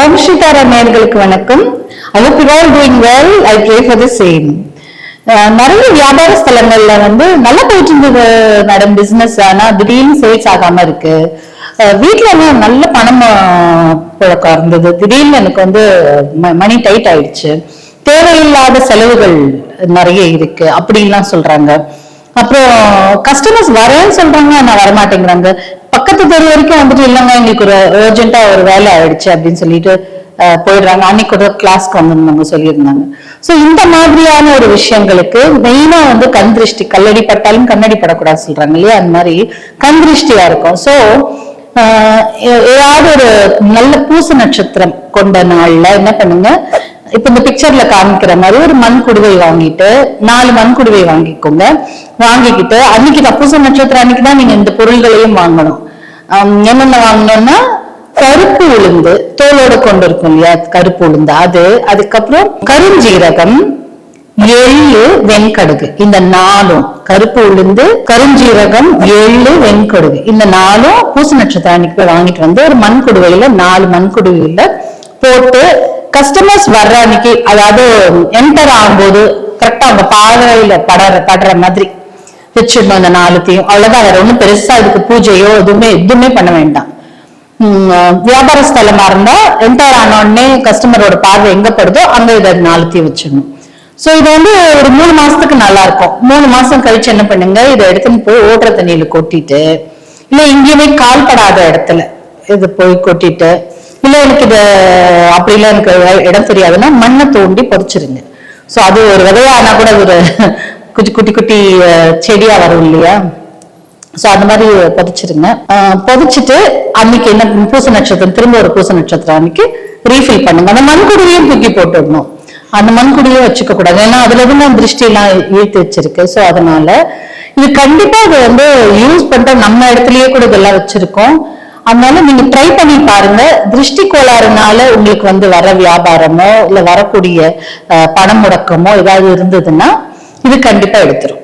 ஓம்ஸ்ரீதாரா நேயர்களுக்கு வணக்கம். I hope you all doing well. I pray for the same. நிறைய வியாபார ஸ்தலங்கள்ல நல்லா போயிட்டு இருந்தது மேடம் பிசினஸ். ஆனா திடீர்னு சேல்ஸ் ஆகாம இருக்கு. வீட்டுல நல்ல பணம் புழக்கம் இருந்தது. திடீர்னு எனக்கு மணி டைட் ஆயிடுச்சு. தேவையில்லாத செலவுகள் நிறைய இருக்கு அப்படின்லாம் சொல்றாங்க. அப்புறம் கஸ்டமர்ஸ் வரேன்னு சொல்றாங்க, நான் வரமாட்டேங்கிறாங்க. பக்கத்து தெரு வரைக்கும் இல்லைங்க எங்களுக்கு ஒரு அர்ஜென்ட்டா ஒரு வேலை ஆயிடுச்சு அப்படின்னு சொல்லிட்டு போயிடுறாங்க. அன்னைக்கு ஒரு கிளாஸ்க்கு வந்திருந்தாங்க சொல்லியிருந்தாங்க. சோ இந்த மாதிரியான ஒரு விஷயங்களுக்கு மெயினா கண் திருஷ்டி, கல்லடி பட்டாலும் கண்ணடி படக்கூடாது சொல்றாங்க இல்லையா, அந்த மாதிரி கண் திருஷ்டியா இருக்கும். சோ ஏதாவது ஒரு நல்ல பூச நட்சத்திரம் கொண்ட நாள்ல என்ன பண்ணுங்க, இப்ப இந்த பிக்சர்ல காமிக்கிற மாதிரி ஒரு மண் குடுவை வாங்கிட்டு 4 மண் குடுவை வாங்கிக்கோங்க. வாங்கிக்கிட்டு அன்னைக்கு பூச நட்சத்திரம் அன்னைக்குதான் நீங்க இந்த பொருள்களையும் வாங்கணும். என்னென்ன வாங்கணும்னா கருப்பு உளுந்து, தோலோட கொண்டு இருக்கும் இல்லையா கருப்பு உளுந்து, அது, அதுக்கப்புறம் கருஞ்சீரகம், எள்ளு, வெண்கடுகு. இந்த 4 கருப்பு உளுந்து, கருஞ்சீரகம், எள்ளு, வெண்கடுகு, இந்த 4 பூச நட்சத்திரம் அன்னைக்கு வாங்கிட்டு ஒரு மண் குடுவையில 4 மண் குடுவையில போட்டு கஸ்டமர்ஸ் வர்ற அன்னைக்கு, அதாவது என்டர் ஆகும்போது கரெக்டா அவங்க பார்வையில படுற மாதிரி வச்சிடணும் இந்த 4த்தையும். அவ்வளவுதான், வேற ஒண்ணும் பெருசா இதுக்கு பூஜையோ எதுவுமே பண்ண வேண்டாம். வியாபார ஸ்தலமா இருந்தா என்டர் ஆன உடனே கஸ்டமரோட பார்வை எங்க படுதோ அங்க இதை 4த்தையும் வச்சிடணும். சோ இது ஒரு 3 மாசத்துக்கு நல்லா இருக்கும். 3 மாசம் கழிச்சு என்ன பண்ணுங்க, இதை எடுத்துன்னு போய் ஓடுற தண்ணியில கொட்டிட்டு, இல்ல எங்கேயுமே கால்படாத இடத்துல இது போய் கொட்டிட்டு, இல்ல எனக்கு இது அப்படிலாம் எனக்கு இடம் தெரியாதுன்னா மண்ணை தோண்டி பொறிச்சிருங்க. சோ அது ஒரு விதையானா கூட ஒரு குட்டி குட்டி செடியா வரும் இல்லையா, சோ அந்த மாதிரி புதைச்சிருங்க. புதைச்சிட்டு அன்னைக்கு என்ன பூச நட்சத்திரம், திரும்ப ஒரு பூச நட்சத்திரம் அன்னைக்கு ரீஃபில் பண்ணுங்க. அந்த மண்குடியையும் தூக்கி போட்டுடணும். அந்த மண்குடியும் வச்சுக்க கூடாது, ஏன்னா அதுல இருந்து திருஷ்டி எல்லாம் இழுத்து வச்சிருக்கு. சோ அதனால இது கண்டிப்பா அது யூஸ் பண்ற நம்ம இடத்துலயே கூட இதெல்லாம் வச்சிருக்கோம். அதனால நீங்க ட்ரை பண்ணி பாருங்க. திருஷ்டி கோளாறுனால உங்களுக்கு வர வியாபாரமோ இல்ல வரக்கூடிய பணம் முடக்கமோ ஏதாவது இருந்ததுன்னா இது கண்டிப்பா எடுத்துரும்.